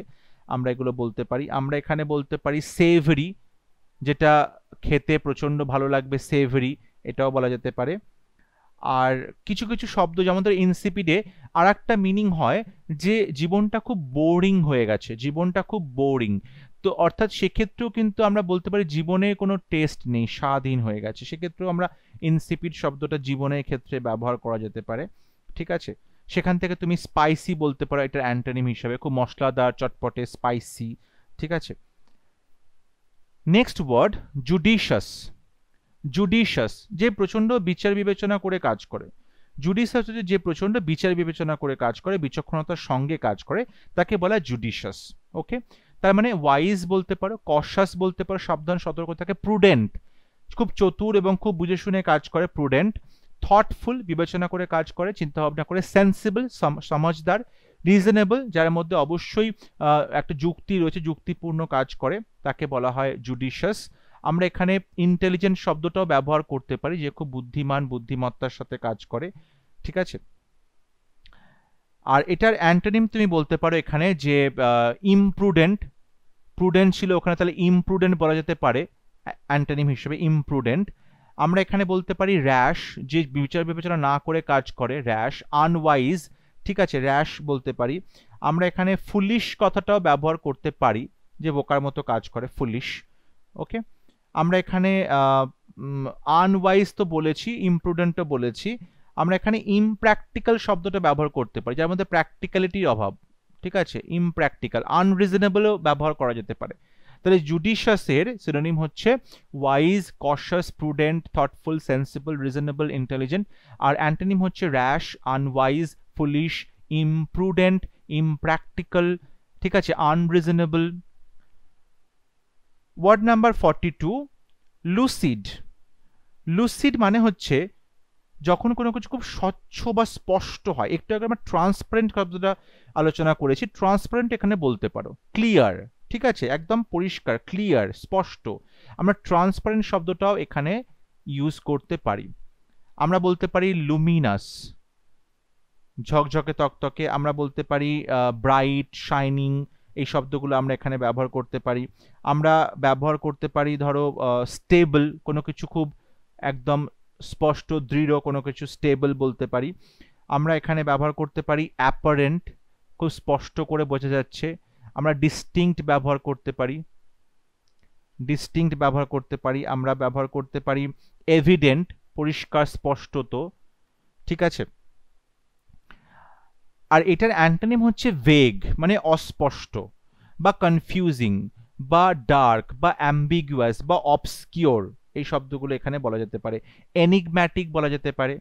আমরা এগুলো বলতে পারি। আমরা এখানে বলতে পারি সেভারি, যেটা খেতে প্রচণ্ড ভালো লাগবে, সেভরি, এটাও বলা যেতে পারে। আর কিছু কিছু শব্দ যেমন ধর ইনসিপিডে আর একটা মিনিং হয় যে জীবনটা খুব বোরিং হয়ে গেছে, জীবনটা খুব বোরিং। তো অর্থাৎ সেক্ষেত্রেও কিন্তু আমরা বলতে পারি জীবনে কোনো টেস্ট নেই, স্বাদহীন হয়ে গেছে, সেক্ষেত্রেও আমরা ইনসিপিড শব্দটা জীবনের ক্ষেত্রে ব্যবহার করা যেতে পারে। ঠিক আছে, সেখান থেকে তুমি স্পাইসি বলতে পারো এটার অ্যান্টোনিম হিসাবে, খুব মশলাদার, চটপটে, স্পাইসি। ঠিক আছে, নেক্সট ওয়ার্ড জুডিশাস। জুডিশাস, যে প্রচণ্ড বিচার বিবেচনা করে কাজ করে। জুডিশাস হচ্ছে যে প্রচণ্ড বিচার বিবেচনা করে কাজ করে, বিচক্ষণতার সঙ্গে কাজ করে, তাকে বলা জুডিশাস। ওকে, তার মানে ওয়াইজ বলতে পারো, কশাস বলতে পারো, সাবধান সতর্ক থাকে, প্রুডেন্ট, খুব চতুর এবং খুব বুঝে শুনে কাজ করে, প্রুডেন্ট। থটফুল, বিবেচনা করে কাজ করে, চিন্তা ভাবনা করে। সেন্সিবল, সমঝদার। রিজনেবল, যার মধ্যে অবশ্যই একটা যুক্তি রয়েছে, যুক্তিপূর্ণ কাজ করে, তাকে বলা হয় জুডিশাস। আমরা এখানে ইন্টেলিজেন্ট শব্দটাও ব্যবহার করতে পারি, যে খুব বুদ্ধিমান, বুদ্ধিমত্তার সাথে কাজ করে। ঠিক আছে, আর এটার অ্যান্টোনিম তুমি বলতে পারো এখানে যে ইমপ্রুডেন্ট, প্রুডেন্ট ছিল ওখানে, তাহলে ইমপ্রুডেন্ট বলা যেতে পারে অ্যান্টোনিম হিসেবে, ইমপ্রুডেন্ট। আমরা এখানে বলতে পারি র্যাশ, যে বিচার বিবেচনা না করে কাজ করে, র্যাশ। আনওয়াইজ, ঠিক আছে, র্যাশ বলতে পারি। আমরা এখানে ফুলিশ কথাটাও ব্যবহার করতে পারি, যে বোকার মতো কাজ করে, ফুলিশ। ওকে, আমরা এখানে আনওয়াইজ তো বলেছি, ইমপ্রুডেন্টও বলেছি। আমরা এখানে ইমপ্র্যাকটিক্যাল শব্দটা ব্যবহার করতে পারি, যার মধ্যে প্র্যাকটিক্যালিটির অভাব। ঠিক আছে, ইমপ্র্যাকটিক্যাল। আনরিজনেবলও ব্যবহার করা যেতে পারে। তাহলে জুডিশাসের সিনোনিম হচ্ছে wise, cautious, prudent, thoughtful, sensible, reasonable, intelligent. আর অ্যান্টোনিম হচ্ছে rash, unwise, foolish, imprudent, impractical, ঠিক আছে, unreasonable. Word number 42, lucid. Lucid মানে হচ্ছে যখন কোনো কিছু খুব স্বচ্ছ বা স্পষ্ট হয়। একটু আগে আমরা ট্রান্সপারেন্ট শব্দটা আলোচনা করেছি, ট্রান্সপারেন্ট এখানে বলতে পারো, ক্লিয়ার। ঠিক আছে, একদম পরিষ্কার, ক্লিয়ার, স্পষ্ট। আমরা ট্রান্সপারেন্ট শব্দটাও এখানে ইউজ করতে পারি। আমরা বলতে পারি লুমিনাস, ঝকঝকে, তকতকে। আমরা বলতে পারি ব্রাইট, শাইনিং, এই শব্দগুলো আমরা এখানে ব্যবহার করতে পারি। আমরা ব্যবহার করতে পারি ধরো স্টেবল, কোনো কিছু খুব একদম স্পষ্ট, দৃঢ় কোনো কিছু, স্টেবল বলতে পারি। আমরা এখানে ব্যবহার করতে পারি অ্যাপারেন্ট, খুব স্পষ্ট করে বোঝা যাচ্ছে। আমরা ডিস্টিংক্ট ব্যবহার করতে পারি, ডিস্টিংক্ট ব্যবহার করতে পারি। আমরা ব্যবহার করতে পারি এভিডেন্ট, পরিষ্কার, স্পষ্টত। ঠিক আছে, আর এটার অ্যান্টোনিম হচ্ছে ভেগ, মানে অস্পষ্ট বা কনফিউজিং বা ডার্ক বা অ্যাম্বিগুয়াস বা অবস্কিওর, এই শব্দগুলো এখানে বলা যেতে পারে। এনিগম্যাটিক বলা যেতে পারে,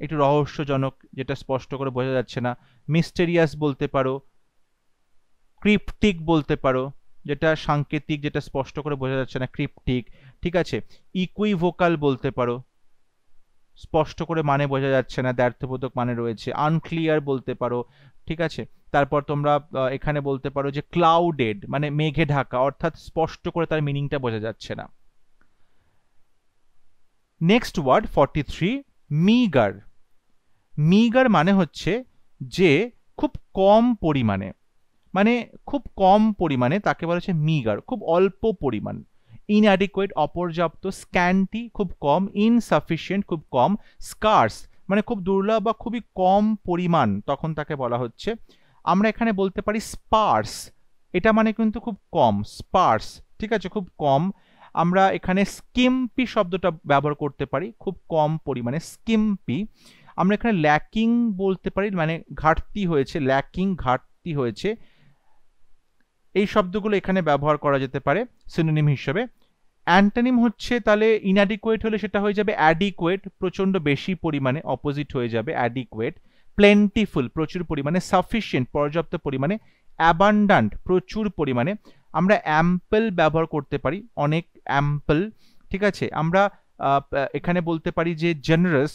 একটু রহস্যজনক, যেটা স্পষ্ট করে বোঝা যাচ্ছে না। মিস্টেরিয়াস বলতে পারো, ক্রিপ্টিক বলতে পারো, যেটা সাংকেতিক, যেটা স্পষ্ট করে বোঝা যাচ্ছে না, ক্রিপ্টিক। ঠিক আছে, ইকুইভোকাল বলতে পারো, স্পষ্ট করে মানে বোঝা যাচ্ছে না, দ্ব্যর্থবোধক মানে রয়েছে। আনক্লিয়ার বলতে পারো। ঠিক আছে, তারপর তোমরা এখানে বলতে পারো যে ক্লাউডেড, মানে মেঘে ঢাকা, অর্থাৎ স্পষ্ট করে তার মিনিংটা বোঝা যাচ্ছে না। Next word 43, meagre. মিগার মানে হচ্ছে যে খুব কম পরিমাণে, মানে খুব কম পরিমাণে, তাকে বলা হচ্ছে মিগার, খুব অল্প পরিমাণ। ইনঅ্যাডিকুয়েট, অপর্যাপ্ত। স্ক্যান্টি, খুব কম। ইনসাফিসিয়েন্ট, খুব কম। স্কার্স, মানে খুব দুর্লভ বা খুবই কম পরিমাণ, তখন তাকে বলা হচ্ছে। আমরা এখানে বলতে পারি স্পার্স, এটা মানে কিন্তু খুব কম, স্পার্স। ঠিক আছে, খুব কম। আমরা এখানে স্কিম্পি শব্দটা ব্যবহার করতে পারি, খুব কম পরিমাণে, স্কিম্পি। আমরা এখানে ল্যাকিং বলতে পারি, মানে ঘাটতি হয়েছে, ল্যাকিং, ঘাটতি হয়েছে। এই শব্দগুলো এখানে ব্যবহার করা যেতে পারে সিনোনিম হিসেবে। অ্যান্টোনিম হচ্ছে তাহলে ইনঅ্যাডিকুয়েট হলে সেটা হয়ে যাবে অ্যাডিকুয়েট, প্রচন্ড বেশি পরিমাণে, অপোজিট হয়ে যাবে অ্যাডিকুয়েট। প্লেন্টিফুল, প্রচুর পরিমাণে। সাফিসিয়েন্ট, পর্যাপ্ত পরিমাণে। অ্যাবান্ডান্ট, প্রচুর পরিমাণে। আমরা অ্যাম্পল ব্যবহার করতে পারি, অনেক, অ্যাম্পল। ঠিক আছে, আমরা এখানে বলতে পারি যে জেনারাস,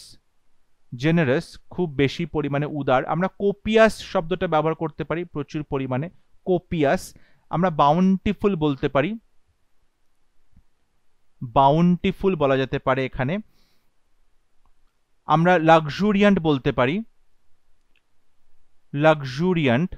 জেনারাস, খুব বেশি পরিমাণে, উদার। আমরা কোপিয়াস শব্দটা ব্যবহার করতে পারি, প্রচুর পরিমাণে, কোপিয়াস। আমরা বাউন্টিফুল বলতে পারি, বাউন্টিফুল বলা যেতে পারে এখানে। আমরা লাক্সুরিয়ান্ট বলতে পারি, লাক্সুরিয়ান্ট,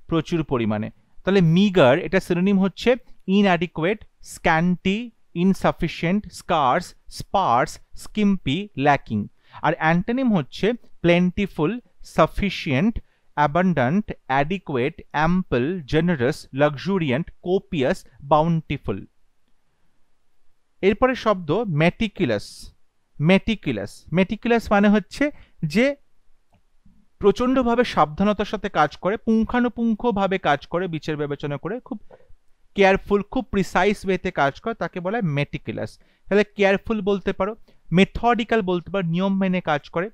প্রচুর পরিমাণে। তাহলে মিগার, এটা সিনোনিম হচ্ছে inadequate, scanty, insufficient, scarce, sparse, skimpy, lacking. আর অ্যান্টোনিম হচ্ছে plentiful, sufficient, abundant, adequate, ample, generous, luxuriant, copious, bountiful. এরপরে শব্দ মেটিকুলাস। মেটিকুলাস, মেটিকুলাস মানে হচ্ছে যে প্রচন্ডভাবে সাবধানতার সাথে কাজ করে, পুঙ্খানুপুঙ্খভাবে কাজ করে, বিচার বিবেচনা করে, খুব কেয়ারফুল, খুব প্রিসাইজ ওয়েতে কাজ করে, তাকে বলা হয় মেটিকুলাস। তাহলে কেয়ারফুল বলতে পারো, মেথডিক্যাল বলতে পারো, নিয়ম মেনে কাজ করে।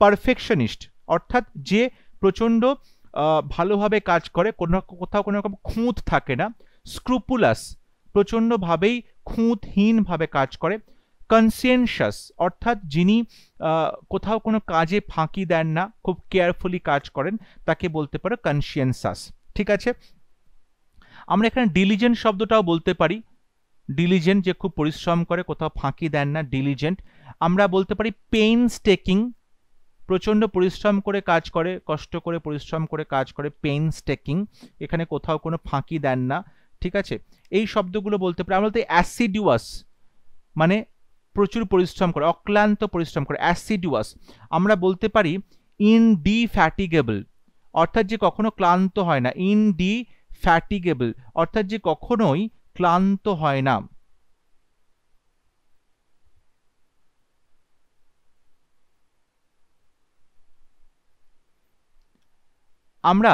পারফেকশনিস্ট অর্থাৎ যে প্রচণ্ড ভালোভাবে কাজ করে, কোথাও কোনো রকম খুঁত থাকে না। স্ক্রুপুলাস, প্রচণ্ডভাবেই খুঁতহীনভাবে কাজ করে। কনসিয়েন্সিয়াস অর্থাৎ যিনি কোথাও কোনো কাজে ফাঁকি দেন না, খুব কেয়ারফুলি কাজ করেন, তাকে বলতে পারো কনসিয়েন্সাস। ঠিক আছে, আমরা এখানে ডিলিজেন্ট শব্দটাও বলতে পারি। ডিলিজেন্ট, যে খুব পরিশ্রম করে, কোথাও ফাঁকি দেন না, ডিলিজেন্ট। আমরা বলতে পারি পেইনসটেকিং, প্রচণ্ড পরিশ্রম করে কাজ করে, কষ্ট করে পরিশ্রম করে কাজ করে, পেইনসটেকিং, এখানে কোথাও কোনো ফাঁকি দেন না। ঠিক আছে, এই শব্দগুলো বলতে পারি। আমরা বলতে অ্যাসিডুয়াস মানে প্রচুর পরিশ্রম করে, অক্লান্ত পরিশ্রম করে, অ্যাসিডুয়াস। আমরা বলতে পারি ইনডিফ্যাটিগেবল অর্থাৎ যে কখনো ক্লান্ত হয় না, ইনডিফ্যাটিগেবল অর্থাৎ যে কখনোই ক্লান্ত হয় না। আমরা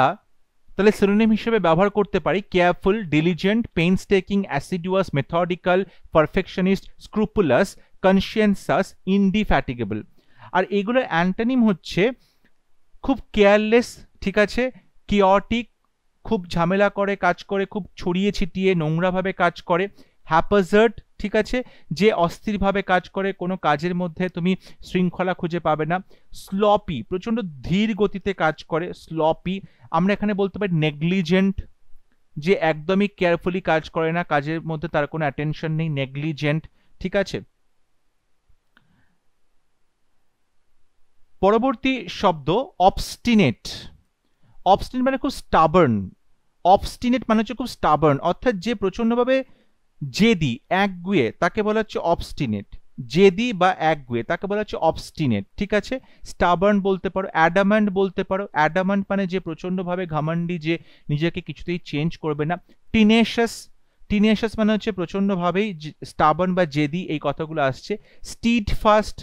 তাহলে সিনোনিম হিসেবে ব্যবহার করতে পারি careful, diligent, painstaking, assiduous, methodical, perfectionist, scrupulous, conscientious, indefatigable. আর এগুলোর অ্যান্টোনিম হচ্ছে খুব কেয়ারলেস, ঠিক আছে, কিওটিক, খুব ঝামেলা করে কাজ করে, খুব ছড়িয়ে ছিটিয়ে নোংরাভাবে কাজ করে। হ্যাপাজার্ড, ঠিক আছে, যে অস্থিরভাবে কাজ করে, কোনো কাজের মধ্যে তুমি শৃঙ্খলা খুঁজে পাবে না। স্লপি, প্রচণ্ড ধীর গতিতে কাজ করে, স্লপি। আমরা এখানে বলতে পারি নেগলিজেন্ট, যে একদমই কেয়ারফুলি কাজ করে না, কাজের মধ্যে তার কোনো অ্যাটেনশন নেই, নেগলিজেন্ট। ঠিক আছে, পরবর্তী শব্দ অবস্টিনেট। অবস্টিনেট মানে খুব স্টাবার্ন। অবস্টিনেট মানে হচ্ছে খুব স্টাবার্ন অর্থাৎ যে প্রচণ্ডভাবে জেদি, একগুঁয়ে, তাকে বলা হচ্ছে অবস্টিনেট। জেদি বা একগুঁয়ে তাকে বলা হচ্ছে অবস্টিনেট। ঠিক আছে, স্টাবার্ন বলতে পারো, অ্যাডামান্ট বলতে পারো। অ্যাডামান্ট মানে যে প্রচণ্ডভাবে ঘামান্ডি, যে নিজেকে কিছুতেই চেঞ্জ করবে না। টিনেশাস, টিনেশাস মানে হচ্ছে প্রচণ্ডভাবেই স্টাবার্ন বা জেদি, এই কথাগুলো আসছে। স্টিড ফাস্ট,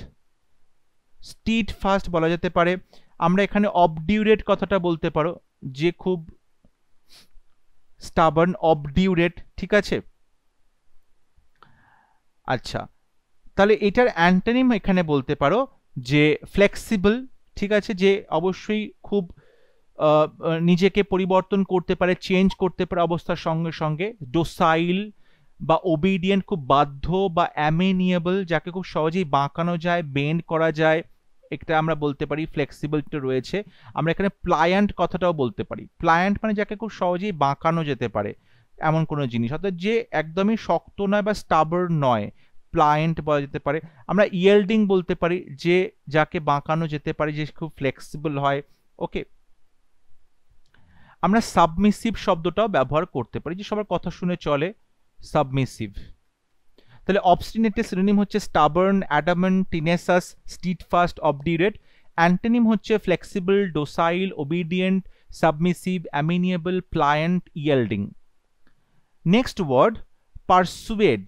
স্টিড ফাস্ট বলা যেতে পারে। আমরা এখানে অবডিউরেট কথাটা বলতে পারো, যে খুব স্টাবার্ন, অবডিউরেট। ঠিক আছে, আচ্ছা, তাহলে এটার অ্যান্টোনিম এখানে বলতে পারো যে ফ্লেক্সিবল। ঠিক আছে, যে অবশ্যই খুব নিজেকে পরিবর্তন করতে পারে, চেঞ্জ করতে পারে অবস্থার সঙ্গে সঙ্গে। ডোসাইল বা ওবিডিয়েন্ট, খুব বাধ্য বা অ্যামেনিয়েবল, যাকে খুব সহজেই বাঁকানো যায়, বেন্ড করা যায়, একটা আমরা বলতে পারি ফ্লেক্সিবলটা রয়েছে। আমরা এখানে প্লায়ান্ট কথাটাও বলতে পারি। প্লায়ান্ট মানে যাকে খুব সহজেই বাঁকানো যেতে পারে, এমন কোনো জিনিস, অর্থাৎ যে একদমই শক্ত নয় বা স্টাবার্ন নয়, প্লায়েন্ট বলা যেতে পারে। আমরা ইয়েল্ডিং বলতে পারি, যে যাকে বাঁকানো যেতে পারে, যে খুব ফ্লেক্সিবল হয়। ওকে, আমরা সাবমিসিভ শব্দটাও ব্যবহার করতে পারি, যে সবার কথা শুনে চলে, সাবমিসিভ। তাহলে অবস্টিনেটের সিনোনিম হচ্ছে stubborn, adamant, tenacious, steadfast, obdurate. Antonym হচ্ছে flexible, docile, obedient, submissive, amenable, pliant, yielding. Next word persuade.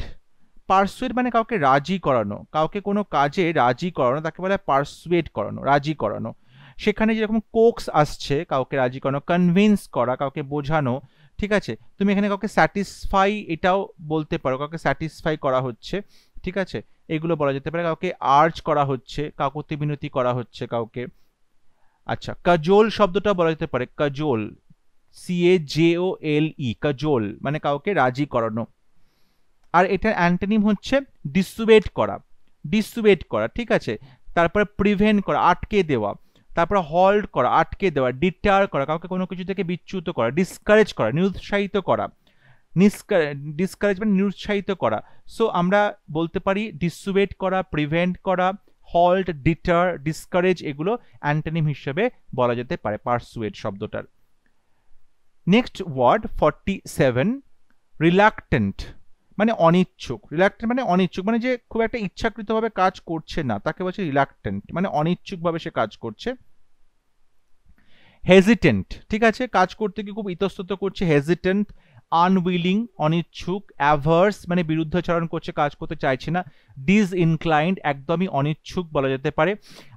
Persuade মানে কাউকে রাজি করানো, কাউকে কোনো কাজে রাজি করানো, তাকে বলে পারসুয়েড করানো, রাজি করানো। সেখানে যেরকম কোক্স আসছে, কাউকে রাজি করানো, কনভিন্স করা, কাউকে বোঝানো। ঠিক আছে, তুমি এখানে কাউকে স্যাটিসফাই এটাও বলতে পারো, কাউকে স্যাটিসফাই করা হচ্ছে। ঠিক আছে, এগুলো বলা যেতে পারে। কাউকে আর্জ করা হচ্ছে, কাকুতি বিনতি করা হচ্ছে কাউকে। আচ্ছা, কাজোল শব্দটা বলা যেতে পারে, কাজোল, CAJOLE, কাজোল মানে কাউকে রাজি করানো। আর এটার অ্যান্টোনিম হচ্ছে ডিসুয়েড করা, ডিসুয়েড করা। ঠিক আছে, তারপরে প্রিভেন্ট করা, আটকে দেওয়া, তারপরে হল্ড করা, আটকে দেওয়া, ডিটার করা, কাউকে কোনো কিছু থেকে বিচ্যুত করা, ডিসকারেজ করা, নিরুৎসাহিত করা, ডিসকারেজ মানে নিরুৎসাহিত করা। সো আমরা বলতে পারি ডিসুয়েড করা, প্রিভেন্ট করা, হল্ড, ডিটার, ডিসকারেজ, এগুলো অ্যান্টোনিম হিসেবে বলা যেতে পারে পারসুয়েড শব্দটার। Next word 47, reluctant. মানে অনিচ্ছুক, রিলাক্টেন্ট মানে অনিচ্ছুক, মানে যে খুব একটা ইচ্ছাকৃতভাবে কাজ করছে না তাকে বলছে রিলাক্টেন্ট, মানে অনিচ্ছুকভাবে সে কাজ করছে। হেজিটেন্ট, ঠিক আছে, কাজ করতে গিয়ে খুব ইতস্তত করছে, হেজিটেন্ট। আনউইলিং, অনিচ্ছুক। অ্যাভার্স মানে বিরুদ্ধাচরণ করছে, কাজ করতে চাইছে না। ডিসইনক্লাইন্ড, একদমই অনিচ্ছুক বলা যেতে পারে।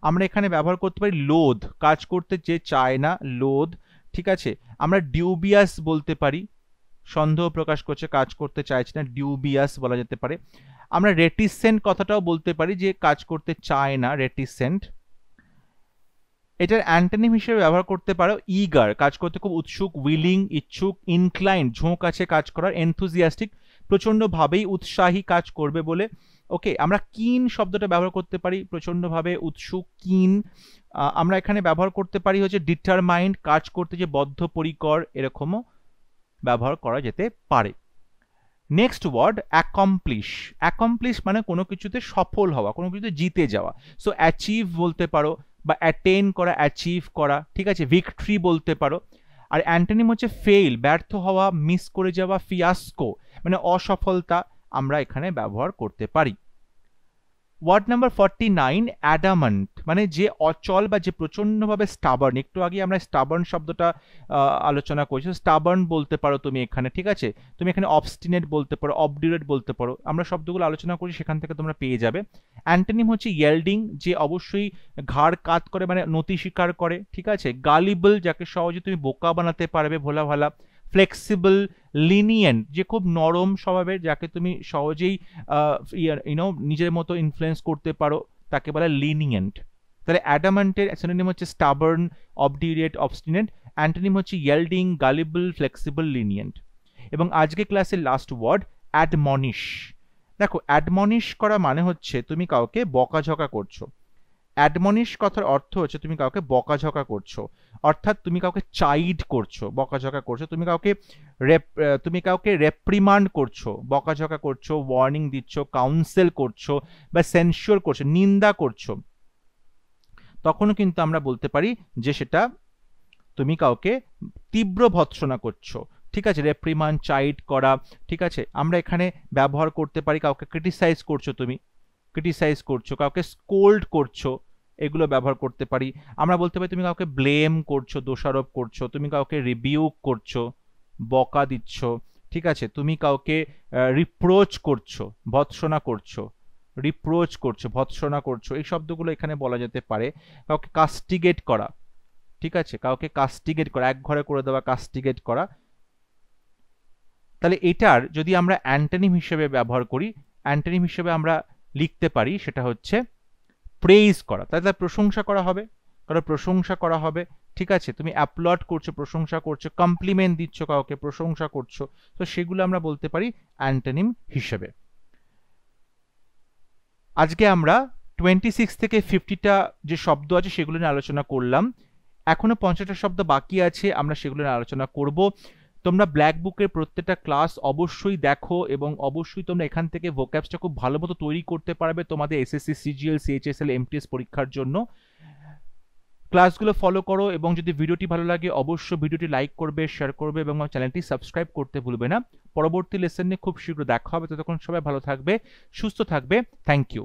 আমরা এখানে ব্যবহার করতে পারি লোধ, কাজ করতে যে চায় না, লোধ, ঠিক আছে। আমরা ডিউবিয়াস বলতে পারি, সন্দেহ প্রকাশ করছে, কাজ করতে চাইছে না, ডিউবিয়াস বলা যেতে পারে। আমরা রেটিসেন্ট কথাটাও বলতে পারি, যে কাজ করতে চায় না, রেটিসেন্ট। এটার অ্যান্টোনিম হিসেবে ব্যবহার করতে পারো ইগার, কাজ করতে খুব উৎসুক, উইলিং ইচ্ছুক, ইনক্লাইন্ড ঝোঁক আছে কাজ করার, এনথুজিয়াস্টিক প্রচণ্ডভাবেই উৎসাহী কাজ করবে বলে। ওকে, আমরা কিন শব্দটা ব্যবহার করতে পারি, প্রচণ্ডভাবে উৎসুক, কিন। আমরা এখানে ব্যবহার করতে পারি হচ্ছে ডিটারমাইন্ড, কাজ করতে যে বদ্ধপরিকর, এরকমও ব্যবহার করা যেতে পারে। Next word accomplish. অ্যাকমপ্লিশ মানে কোনো কিছুতে সফল হওয়া, কোনো কিছুতে জিতে যাওয়া। সো অ্যাচিভ বলতে পারো, বা অ্যাটেন করা, অ্যাচিভ করা, ঠিক আছে। ভিক্টরি বলতে পারো। আর অ্যান্টোনিম হচ্ছে ফেইল, ব্যর্থ হওয়া, মিস করে যাওয়া, ফিয়াস্কো মানে অসফলতা, আমরা এখানে ব্যবহার করতে পারি। ওয়ার্ড নাম্বার 49 অ্যাডামান্ট, মানে যে অচল বা যে প্রচণ্ডভাবে স্টাবার্ন। একটু আগে আমরা স্টাবার্ন শব্দটা আলোচনা করছি, স্টাবার্ন বলতে পারো তুমি এখানে, ঠিক আছে। তুমি এখানে অবস্টিনেট বলতে পারো, অবডিউরেট বলতে পারো, আমরা শব্দগুলো আলোচনা করি, সেখান থেকে তোমরা পেয়ে যাবে। অ্যান্টোনিম হচ্ছে ইয়েল্ডিং, যে অবশ্যই ঘাড় কাত করে, মানে নতি স্বীকার করে, ঠিক আছে। গালিবল, যাকে সহজে তুমি বোকা বানাতে পারবে, ভোলা ভালা। ফ্লেক্সিবল, লিনিয়েন্ট, যে খুব নরম স্বভাবের, যাকে তুমি সহজেই নিজের মতো ইনফ্লুয়েন্স করতে পারো, তাকে বলে লিনিয়েন্ট। তাহলে অ্যাডামান্টের সিনোনিম হচ্ছে স্টাবার্ন, অবডিউরেট, অবস্টিনেট। অ্যান্টোনিম হচ্ছে ইয়েল্ডিং, গালিবল, ফ্লেক্সিবল, লিনিয়েন্ট। এবং আজকে ক্লাসের লাস্ট ওয়ার্ড অ্যাডমনিশ। দেখো, অ্যাডমনিশ করা মানে হচ্ছে তুমি কাউকে বকাঝকা করছো। অ্যাডমনিশ কথার অর্থ হচ্ছে তুমি কাউকে বকাঝকা করছো, অর্থাৎ তুমি কাউকে চাইড করছো, বকাঝকা করছো, তুমি কাউকে রেপ্রিমান্ড করছো, বকাঝকা করছো, ওয়ার্নিং দিচ্ছ, কাউন্সেল করছো, বা সেন্সিওর করছো, নিন্দা করছো, তখনও কিন্তু আমরা বলতে পারি যে সেটা তুমি কাউকে তীব্র ভৎসনা করছো, ঠিক আছে। রেপ্রিমান্ড, চাইড করা, ঠিক আছে। আমরা এখানে ব্যবহার করতে পারি কাউকে ক্রিটিসাইজ করছো, তুমি ক্রিটিসাইজ করছো, কাউকে স্কোল্ড করছো, এগুলো ব্যবহার করতে পারি। আমরা বলতে পারি তুমি কাউকে ব্লেম করছো, দোষারোপ করছো, তুমি কাউকে রিবিউক করছো, বকা দিচ্ছ, ঠিক আছে। তুমি কাউকে রিপ্রোচ করছো, ভৎসনা করছো, রিপ্রোচ করছো, ভৎসনা করছো, এই শব্দগুলো এখানে বলা যেতে পারে। কাউকে কাস্টিগেট করা, ঠিক আছে, কাউকে কাস্টিগেট করা, এক ঘরে করে দেওয়া, কাস্টিগেট করা। তাহলে এটার যদি আমরা অ্যান্টোনিম হিসেবে ব্যবহার করি, অ্যান্টোনিম হিসেবে আমরা লিখতে পারি সেটা হচ্ছে প্রেইজ করা, তাহলে প্রশংসা করা হবে, কারো প্রশংসা করা হবে, ঠিক আছে। তুমি অ্যাপ্লড করছো, প্রশংসা করছো, কমপ্লিমেন্ট দিচ্ছ কাউকে, প্রশংসা করছো, তো সেগুলো আমরা বলতে পারি অ্যান্টোনিম হিসেবে। আজকে আমরা 26 থেকে 50টা যে শব্দ আছে সেগুলো নিয়ে আলোচনা করলাম। এখনো 50টা শব্দ বাকি আছে, আমরা সেগুলো নিয়ে আলোচনা করব। তোমরা ব্ল্যাক বুকের প্রত্যেকটা ক্লাস অবশ্যই দেখো, এবং অবশ্যই তোমরা এখান থেকে ভোক্যাবসটা খুব ভালো মতো তৈরি করতে পারবে তোমাদের এসএসসি, সিজিএল, সিএইচএসএল, এমটিএস পরীক্ষার জন্য। ক্লাসগুলো ফলো করো, এবং যদি ভিডিওটি ভালো লাগে অবশ্যই ভিডিওটি লাইক করবে, শেয়ার করবে, এবং আমার চ্যানেলটি সাবস্ক্রাইব করতে ভুলবে না। পরবর্তী লেসন নিয়ে খুব শীঘ্র দেখা হবে, ততক্ষণ সবাই ভালো থাকবে, সুস্থ থাকবে। Thank you.